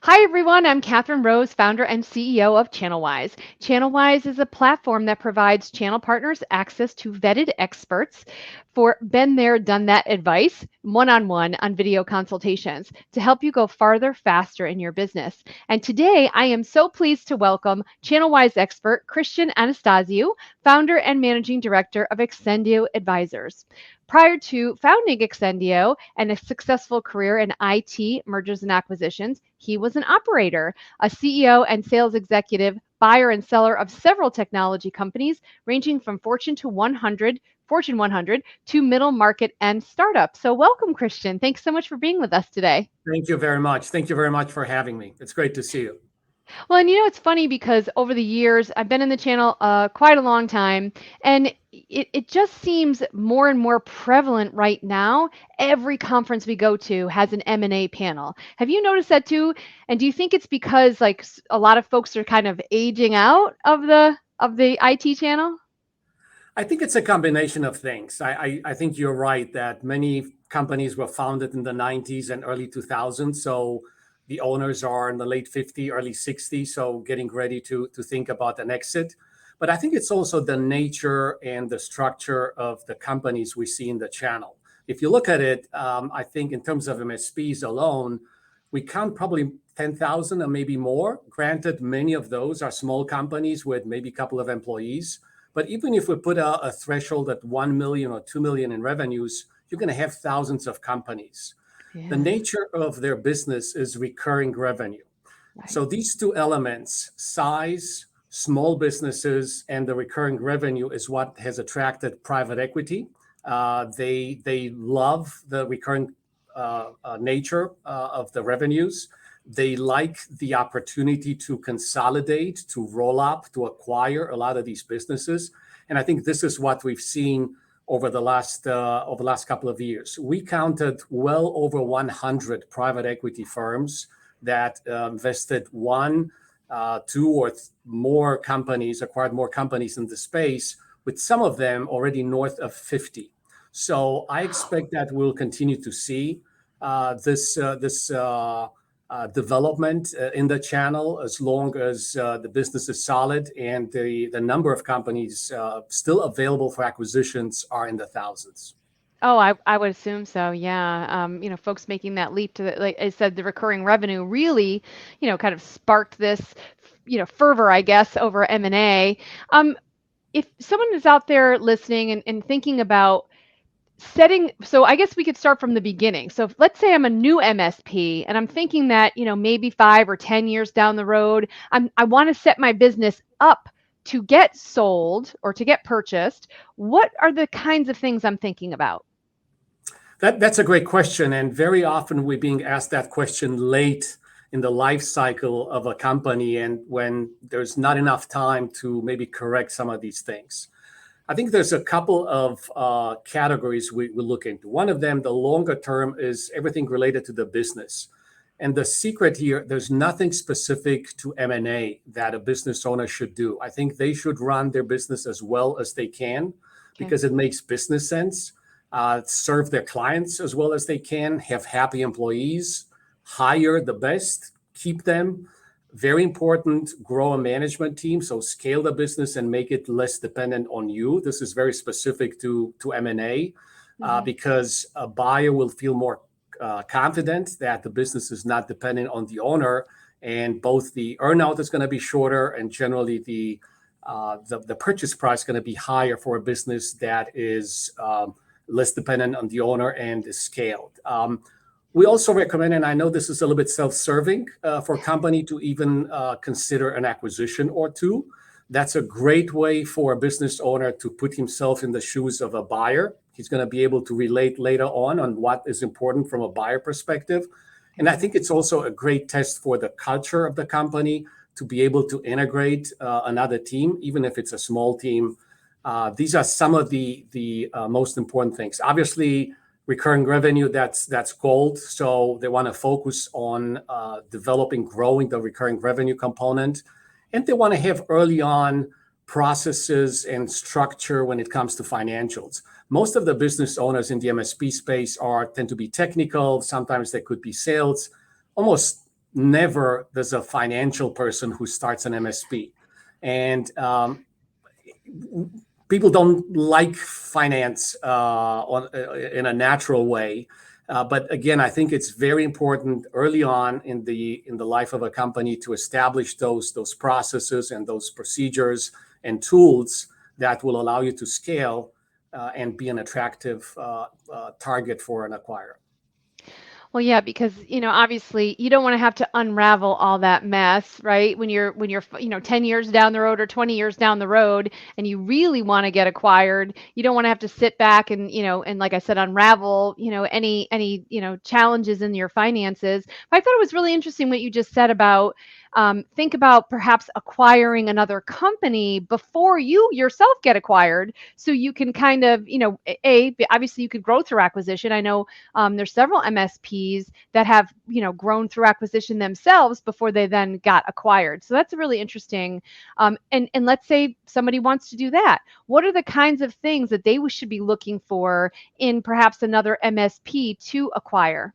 Hi, everyone. I'm Kathryn Rose, founder and CEO of channelWise. channelWise is a platform that provides channel partners access to vetted experts for been there, done that advice, one on video consultations to help you go farther, faster in your business. And today, I am so pleased to welcome channelWise expert Cristian Anastasiu, founder and managing director of Extendio Advisors. Prior to founding Extendio and a successful career in IT, mergers and acquisitions, he was an operator, a CEO and sales executive, buyer and seller of several technology companies, ranging from Fortune 100 to middle market and startup. So welcome, Cristian. Thanks so much for being with us today. Thank you very much. Thank you very much for having me. It's great to see you. Well, and it's funny because over the years, I've been in the channel quite a long time, and it just seems more and more prevalent right now. Every conference we go to has an M&A panel. Have you noticed that too? And do you think it's because a lot of folks are kind of aging out of the IT channel? I think it's a combination of things. I think you're right that many companies were founded in the 90s and early 2000s. So the owners are in the late 50s, early 60s, so getting ready to think about an exit. But I think it's also the nature and the structure of the companies we see in the channel. If you look at it, I think in terms of MSPs alone, we count probably 10,000 or maybe more. Granted, many of those are small companies with maybe a couple of employees. But even if we put a threshold at 1 million or 2 million in revenues, you're going to have thousands of companies. The Yeah, nature of their business is recurring revenue. right. So these two elements, size, small businesses, and the recurring revenue is what has attracted private equity. They love the recurring nature of the revenues. They like the opportunity to consolidate, to roll up, to acquire a lot of these businesses. And I think this is what we've seen over the last couple of years. We counted well over 100 private equity firms that invested one, two, or more companies, acquired more companies in the space, with some of them already north of 50. So I expect that we'll continue to see this development in the channel as long as the business is solid and the number of companies still available for acquisitions are in the thousands. Oh, I would assume so. Yeah. Folks making that leap to like I said, the recurring revenue really, kind of sparked this, fervor, I guess, over M&A. Um, if someone is out there listening and thinking about so I guess we could start from the beginning. So let's say I'm a new MSP and I'm thinking that, maybe 5 or 10 years down the road, I want to set my business up to get sold or to get purchased. What are the kinds of things I'm thinking about? That's a great question. And very often we're being asked that question late in the life cycle of a company and when there's not enough time to maybe correct some of these things. I think there's a couple of categories we look into. One of them, the longer term, is everything related to the business. And the secret here, there's nothing specific to M&A that a business owner should do. I think they should run their business as well as they can Okay. because it makes business sense. Serve their clients as well as they can, have happy employees, hire the best, keep them. Very important, grow a management team. So scale the business and make it less dependent on you. This is very specific to M&A Mhm. because a buyer will feel more confident that the business is not dependent on the owner, and both the earnout is going to be shorter and generally the purchase price is going to be higher for a business that is less dependent on the owner and is scaled. We also recommend, and I know this is a little bit self-serving, for a company to even consider an acquisition or two. That's a great way for a business owner to put himself in the shoes of a buyer. He's going to be able to relate later on what is important from a buyer perspective. And I think it's also a great test for the culture of the company to be able to integrate another team, even if it's a small team. These are some of the most important things. Obviously, recurring revenue, that's gold. So they want to focus on developing, growing the recurring revenue component. And they want to have early on processes and structure when it comes to financials. Most of the business owners in the MSP space tend to be technical. Sometimes they could be sales. Almost never does a financial person who starts an MSP. And people don't like finance in a natural way. But again, I think it's very important early on in the life of a company to establish those processes and those procedures and tools that will allow you to scale and be an attractive target for an acquirer. Well, yeah, because obviously you don't want to have to unravel all that mess, right? When you're 10 years down the road or 20 years down the road and you really want to get acquired, you don't want to have to sit back and, and like I said, unravel, any challenges in your finances. But I thought it was really interesting what you just said about think about perhaps acquiring another company before you yourself get acquired, so you can kind of, obviously you could grow through acquisition. I know there's several MSPs that have, grown through acquisition themselves before they then got acquired. So that's really interesting. And let's say somebody wants to do that. What are the kinds of things that they should be looking for in perhaps another MSP to acquire?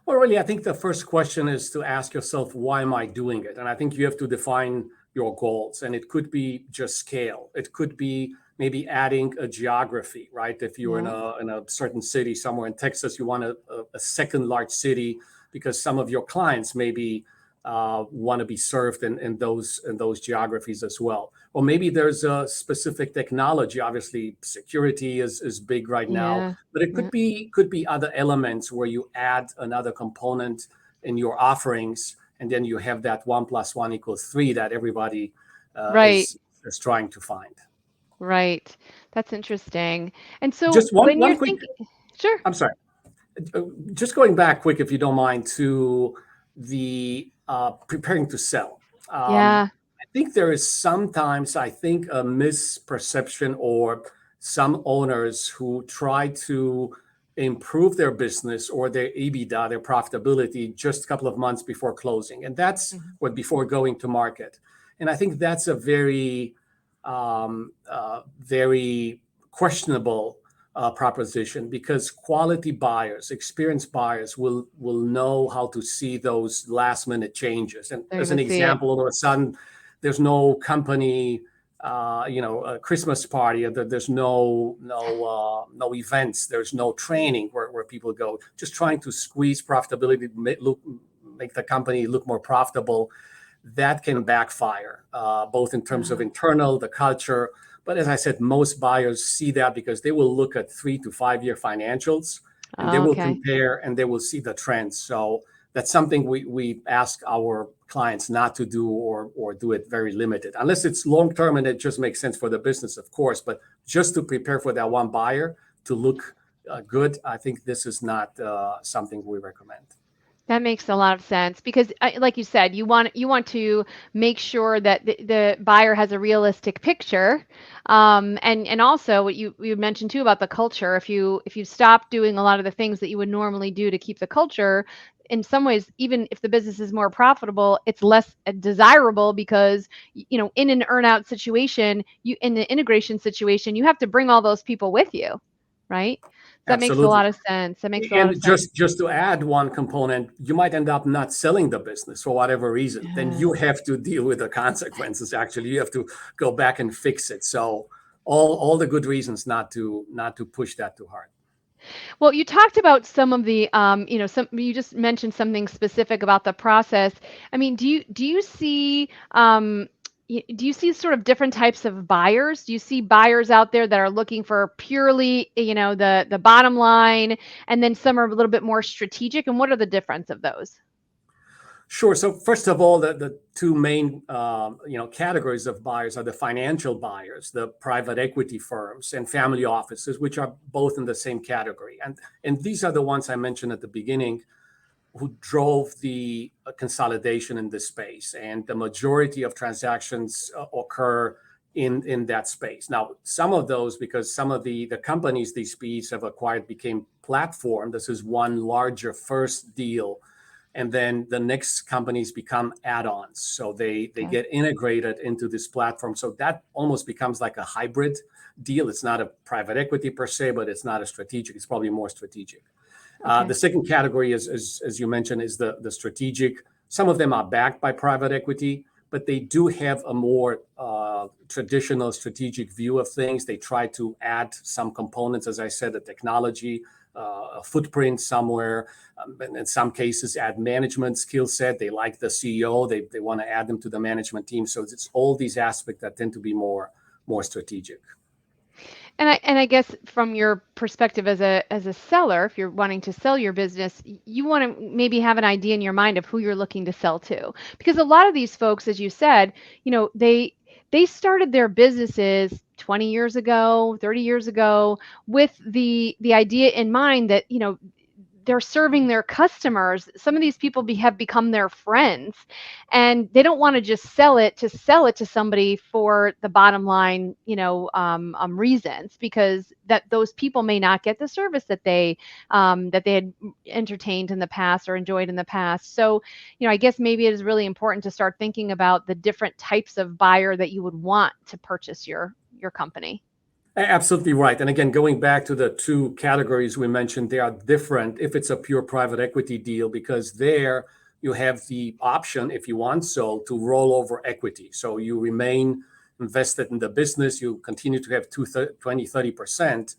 Well, really, I think the first question is to ask yourself, why am I doing it? And I think you have to define your goals. And it could be just scale. It could be maybe adding a geography, right? If you're Yeah. in a certain city somewhere in Texas, you want a second large city because some of your clients maybe want to be served in those geographies as well. Or maybe there's a specific technology. Obviously, security is big right now, Yeah. but it Yeah. could be other elements where you add another component in your offerings, and then you have that 1 + 1 = 3 that everybody Right. is trying to find. Right. That's interesting. And so Just when one you're quick. thinking, sure. I'm sorry. Just going back quick, if you don't mind, to the preparing to sell. Yeah. I think there is sometimes, I think, a misperception or some owners who try to improve their business or their EBITDA, their profitability, just a couple of months before closing. And that's Mhm. what before going to market. And I think that's a very questionable proposition, because quality buyers, experienced buyers will know how to see those last minute changes. And They're as going an to see it. example, all of a sudden, there's no company, a Christmas party. There's no events. There's no training where people go. Just trying to squeeze profitability, make the company look more profitable. That can backfire, both in terms of Uh, internal, the culture. But as I said, most buyers see that because they will look at 3 to 5 year financials, and they will okay. compare and they will see the trends. So that's something we ask our clients not to do, or do it very limited, unless it's long term and it just makes sense for the business, of course. But just to prepare for that one buyer to look good, I think this is not something we recommend. That makes a lot of sense because, like you said, you want to make sure that the buyer has a realistic picture, and also what you mentioned too about the culture. If you stop doing a lot of the things that you would normally do to keep the culture, in some ways, even if the business is more profitable, it's less desirable because in an earnout situation, you in the integration situation, you have to bring all those people with you, right? That makes a Absolutely. lot of sense. That makes a lot of And sense. just to add one component, you might end up not selling the business for whatever reason. Then Yeah. you have to deal with the consequences. Actually, you have to go back and fix it. So all the good reasons not to push that too hard. Well, you talked about some of the, you just mentioned something specific about the process. I mean, do you see, do you see sort of different types of buyers? Do you see buyers out there that are looking for purely, the bottom line, and then some are a little bit more strategic? And what are the difference of those? Sure. So first of all, the two main categories of buyers are the financial buyers, the private equity firms and family offices, which are both in the same category. And these are the ones I mentioned at the beginning, who drove the consolidation in this space. And the majority of transactions occur in that space. Now, some of those, because some of the companies these SPs have acquired became platform. This is one larger first deal, and then the next companies become add-ons, so they Okay. get integrated into this platform. So that almost becomes like a hybrid deal. It's not a private equity per se, but it's not a strategic. It's probably more strategic. Okay. The second category is, as you mentioned, is the strategic. Some of them are backed by private equity, but they do have a more traditional strategic view of things. They try to add some components, as I said, the technology, a footprint somewhere, and in some cases add management skill set. They like the CEO. They want to add them to the management team. So it's all these aspects that tend to be more strategic. And I guess from your perspective as a seller, if you're wanting to sell your business, you want to maybe have an idea in your mind of who you're looking to sell to. Because a lot of these folks, as you said, they started their businesses 20 years ago, 30 years ago with the idea in mind that, they're serving their customers. Some of these people have become their friends, and they don't want to just sell it to somebody for the bottom line, reasons, because those people may not get the service that they had entertained in the past or enjoyed in the past. So, I guess maybe it is really important to start thinking about the different types of buyer that you would want to purchase your company. Absolutely right. And again, going back to the two categories we mentioned, they are different if it's a pure private equity deal, because there you have the option, if you want so, to roll over equity. So you remain invested in the business, you continue to have 30%,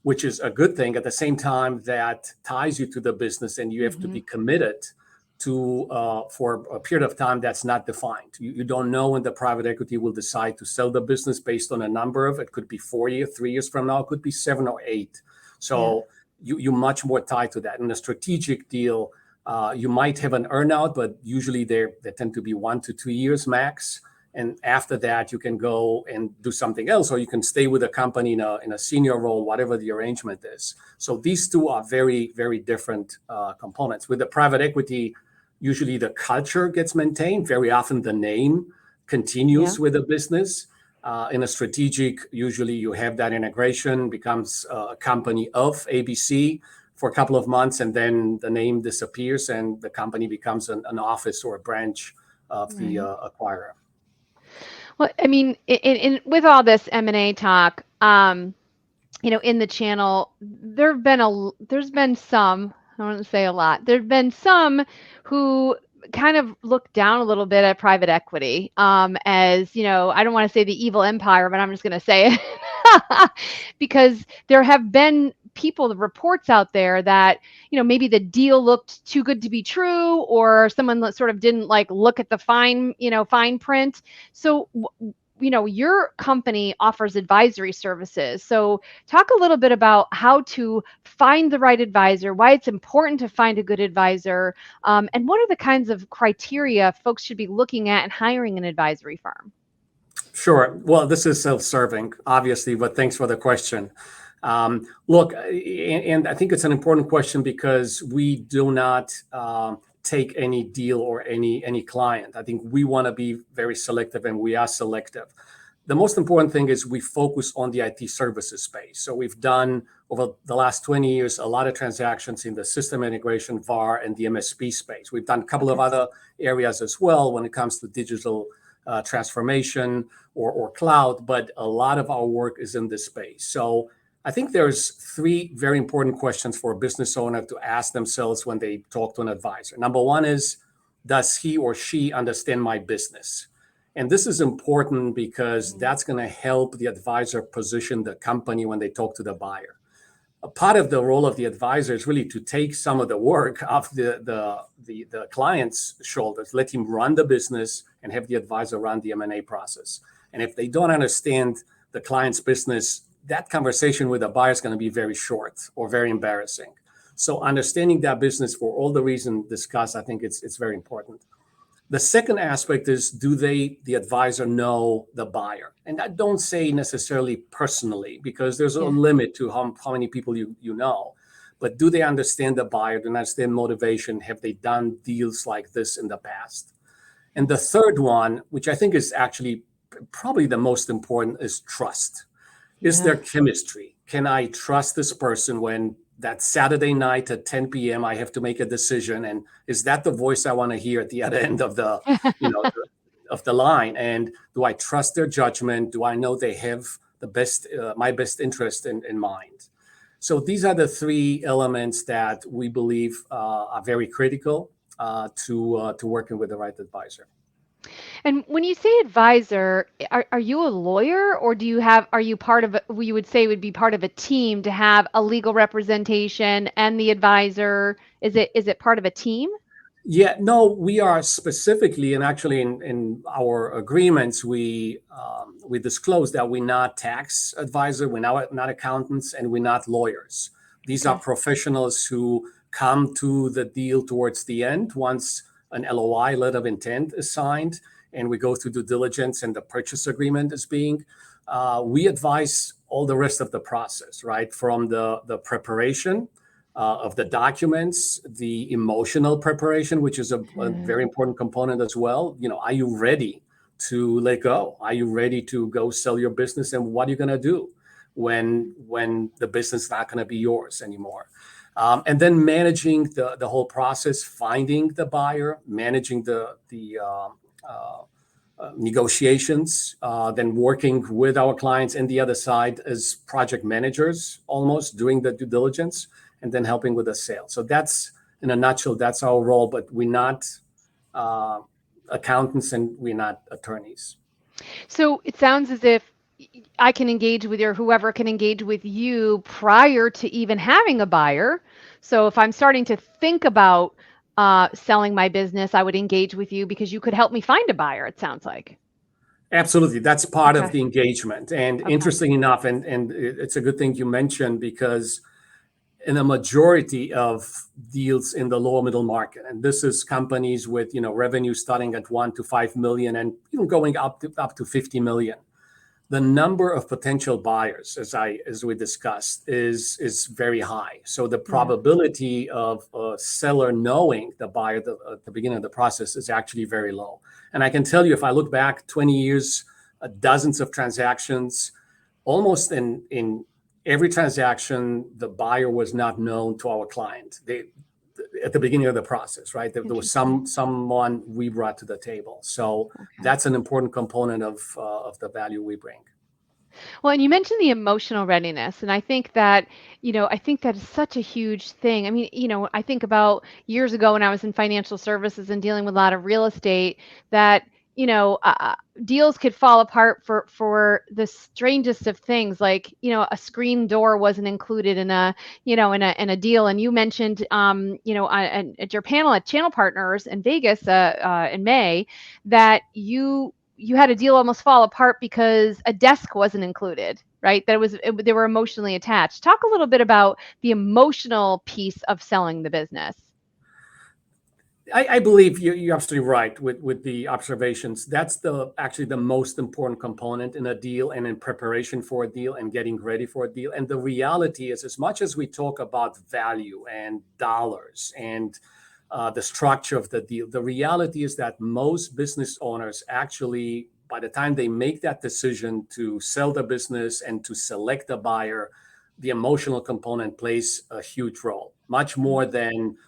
which is a good thing. At the same time, that ties you to the business, and you have to be committed to for a period of time that's not defined. You don't know when the private equity will decide to sell the business based on a number of, it could be 4 years, 3 years from now, it could be 7 or 8. So you're much more tied to that. In a strategic deal, you might have an earnout, but usually they tend to be 1 to 2 years max. And after that, you can go and do something else, or you can stay with the company in a senior role, whatever the arrangement is. So these two are very, very different components. With the private equity, usually the culture gets maintained. Very often the name continues with the business. In a strategic, usually you have that integration, becomes a company of ABC for a couple of months, and then the name disappears and the company becomes an office or a branch of the acquirer. Well, I mean, with all this M&A talk, in the channel, there's been some, I don't want to say a lot, there've been some who kind of look down a little bit at private equity, as, I don't want to say the evil empire, but I'm just going to say it because there have been the reports out there that, maybe the deal looked too good to be true, or someone that sort of didn't look at the fine print. So your company offers advisory services. So talk a little bit about how to find the right advisor, why it's important to find a good advisor, and what are the kinds of criteria folks should be looking at in hiring an advisory firm? Sure. Well, this is self-serving, obviously, but thanks for the question. Look, and I think it's an important question because we do not take any deal or any client. I think we want to be very selective, and we are selective. The most important thing is we focus on the IT services space. So we've done over the last 20 years a lot of transactions in the system integration, VAR, and the MSP space. We've done a couple of other areas as well when it comes to digital transformation or cloud, but a lot of our work is in this space. So I think there's 3 very important questions for a business owner to ask themselves when they talk to an advisor. Number 1 is, does he or she understand my business? And this is important because that's going to help the advisor position the company when they talk to the buyer. A part of the role of the advisor is really to take some of the work off the client's shoulders, let him run the business, and have the advisor run the M&A process. And if they don't understand the client's business, that conversation with the buyer is going to be very short or very embarrassing. So understanding that business for all the reasons discussed, I think it's very important. The second aspect is, do the advisor know the buyer? And I don't say necessarily personally, because there's a limit to how many people you know. But do they understand the buyer? Do they understand motivation? Have they done deals like this in the past? And the third one, which I think is actually probably the most important, is trust. Is there chemistry? Can I trust this person when that Saturday night at 10 p.m. I have to make a decision? And is that the voice I want to hear at the other end of the, of the line? And do I trust their judgment? Do I know they have the best, my best interest in mind? So these are the three elements that we believe are very critical to working with the right advisor. And when you say advisor, are you a lawyer or are you part of you would say would be part of a team to have a legal representation and the advisor? Is it part of a team? Yeah, no, we are specifically, and actually in our agreements, we disclose that we're not tax advisor, we're not accountants, and we're not lawyers. These are Okay. professionals who come to the deal towards the end once an LOI, letter of intent, is signed, and we go through due diligence and the purchase agreement is being. We advise all the rest of the process, right? From the preparation of the documents, the emotional preparation, which is a very important component as well. Are you ready to let go? Are you ready to go sell your business? And what are you going to do when the business is not going to be yours anymore? And then managing the whole process, finding the buyer, managing the negotiations, then working with our clients and the other side as project managers, almost doing the due diligence, and then helping with the sale. So that's, in a nutshell, that's our role, but we're not accountants and we're not attorneys. So it sounds as if I can engage with you or whoever can engage with you prior to even having a buyer. So if I'm starting to think about selling my business, I would engage with you because you could help me find a buyer, it sounds like. Absolutely. That's part of Okay. the engagement. And Okay. interesting enough, and it's a good thing you mentioned, because in a majority of deals in the lower middle market, and this is companies with revenue starting at 1 to 5 million and even going up to 50 million. The number of potential buyers, as we discussed, is very high. So the Yeah. probability of a seller knowing the buyer at the beginning of the process is actually very low. And I can tell you, if I look back 20 years, dozens of transactions, almost in every transaction, the buyer was not known to our client. At the beginning of the process, right? There was Interesting. someone we brought to the table. So Okay. that's an important component of the value we bring. Well, and you mentioned the emotional readiness, and I think that, I think that is such a huge thing. I mean, I think about years ago when I was in financial services and dealing with a lot of real estate, that, deals could fall apart for the strangest of things, like, a screen door wasn't included in a deal. And you mentioned, at your panel at Channel Partners in Vegas in May, that you had a deal almost fall apart because a desk wasn't included, right? They were emotionally attached. Talk a little bit about the emotional piece of selling the business. I believe you're absolutely right with the observations. That's actually the most important component in a deal and in preparation for a deal and getting ready for a deal. And the reality is, as much as we talk about value and dollars and the structure of the deal, the reality is that most business owners actually, by the time they make that decision to sell the business and to select a buyer, the emotional component plays a huge role, much more than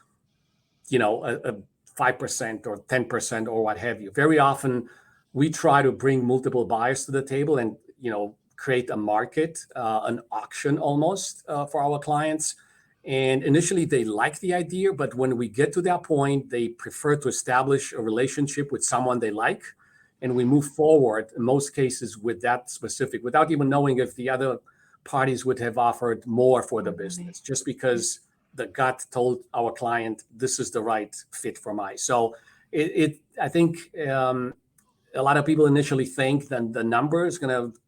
a 5% or 10% or what have you. Very often we try to bring multiple buyers to the table and create a market, an auction almost, for our clients. And initially they like the idea, but when we get to that point, they prefer to establish a relationship with someone they like, and we move forward in most cases with that specific, without even knowing if the other parties would have offered more for the More money. business, just because the gut told our client this is the right fit for my. So I think a lot of people initially think that the number is going to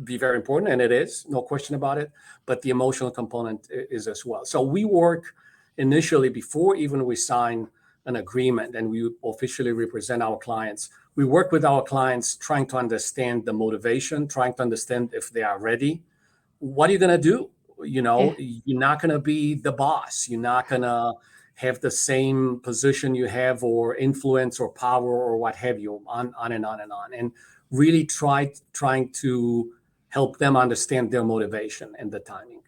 be very important, and it is, no question about it, but the emotional component is as well. So we work initially, before even we sign an agreement and we officially represent our clients, we work with our clients trying to understand the motivation, trying to understand if they are ready. What are you going to do? Yeah. You're not going to be the boss. You're not going to have the same position you have, or influence or power or what have you, on and on and on. And really trying to help them understand their motivation and the timing.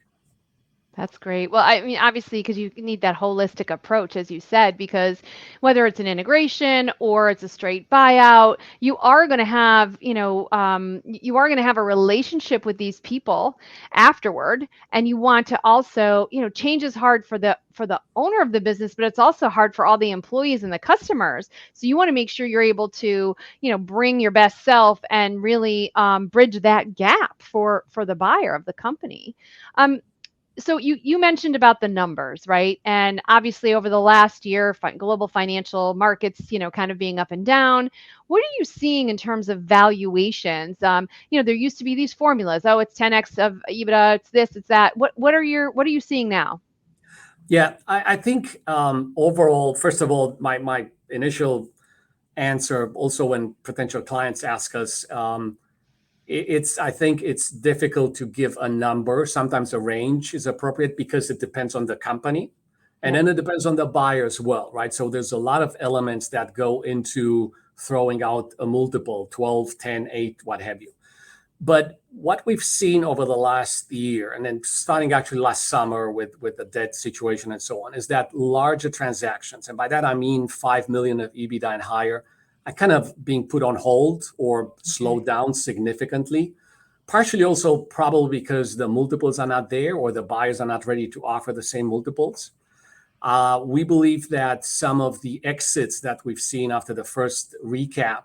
That's great. Well, I mean, obviously, because you need that holistic approach, as you said, because whether it's an integration or it's a straight buyout, you are going to have, you are going to have a relationship with these people afterward, and you want to also, change is hard for the owner of the business, but it's also hard for all the employees and the customers. So you want to make sure you're able to, bring your best self and really bridge that gap for the buyer of the company. Um, so you mentioned about the numbers, right? And obviously over the last year, global financial markets, kind of being up and down. What are you seeing in terms of valuations? There used to be these formulas. Oh, it's 10x of EBITDA. It's this. It's that. What are you seeing now? Yeah, I think overall, first of all, my initial answer also when potential clients ask us, I think it's difficult to give a number. Sometimes a range is appropriate because it depends on the company. And Yeah. then it depends on the buyer as well, right? So there's a lot of elements that go into throwing out a multiple, 12, 10, 8, what have you. But what we've seen over the last year, and then starting actually last summer with the debt situation and so on, is that larger transactions, and by that I mean 5 million of EBITDA and higher, are kind of being put on hold or Okay. slowed down significantly. Partially also probably because the multiples are not there or the buyers are not ready to offer the same multiples. We believe that some of the exits that we've seen after the first recap,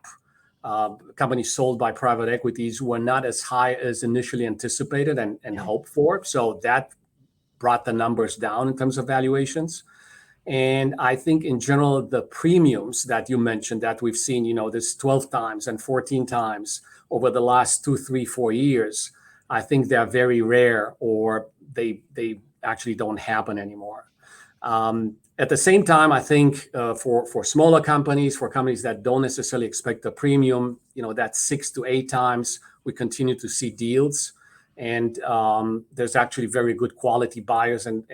companies sold by private equities, were not as high as initially anticipated and Yeah. hoped for. So that brought the numbers down in terms of valuations. And I think in general, the premiums that you mentioned that we've seen, this 12 times and 14 times over the last 2, 3, 4 years, I think they're very rare or they actually don't happen anymore. At the same time, I think for smaller companies, for companies that don't necessarily expect a premium, that 6 to 8 times, we continue to see deals. And there's actually very good quality buyers and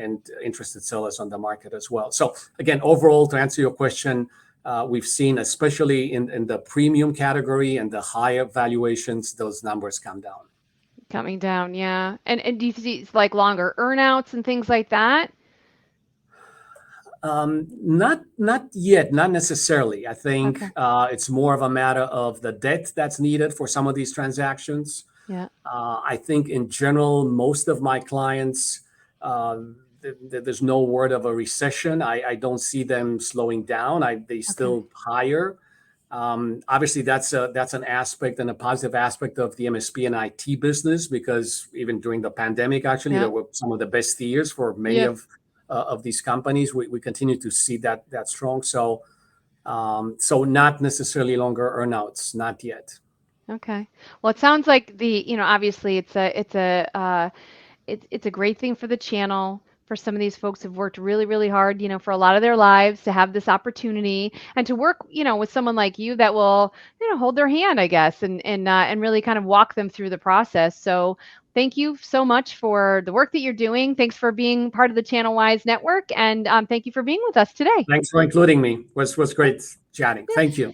interested sellers on the market as well. So again, overall, to answer your question, we've seen, especially in the premium category and the higher valuations, those numbers come down. Coming down, yeah. And do you see like longer earnouts and things like that? Not yet, not necessarily. I think Okay. it's more of a matter of the debt that's needed for some of these transactions. Yeah. I think in general, most of my clients, uh, there's no word of a recession. I don't see them slowing down. They Okay. still hire. Obviously, that's an aspect and a positive aspect of the MSP and IT business because even during the pandemic, actually, Yeah. there were some of the best years for many Yep. of these companies. We continue to see that strong. So not necessarily longer earnouts, not yet. Okay. Well, it sounds like obviously it's a great thing for the channel, for some of these folks who've worked really, really hard, for a lot of their lives to have this opportunity and to work, with someone like you that will, hold their hand, I guess, and really kind of walk them through the process. So thank you so much for the work that you're doing. Thanks for being part of the ChannelWise network, and thank you for being with us today. Thanks for including me. Was great chatting. Thank you.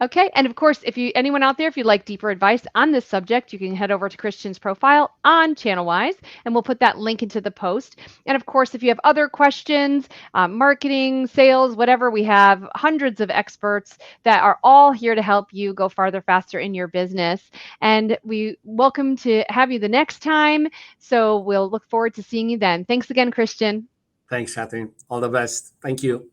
Okay, and of course, if you anyone out there, if you'd like deeper advice on this subject, you can head over to Christian's profile on ChannelWise, and we'll put that link into the post. And of course, if you have other questions, marketing, sales, whatever, we have hundreds of experts that are all here to help you go farther, faster in your business. And we welcome to have you the next time. So we'll look forward to seeing you then. Thanks again, Christian. Thanks, Kathryn. All the best. Thank you.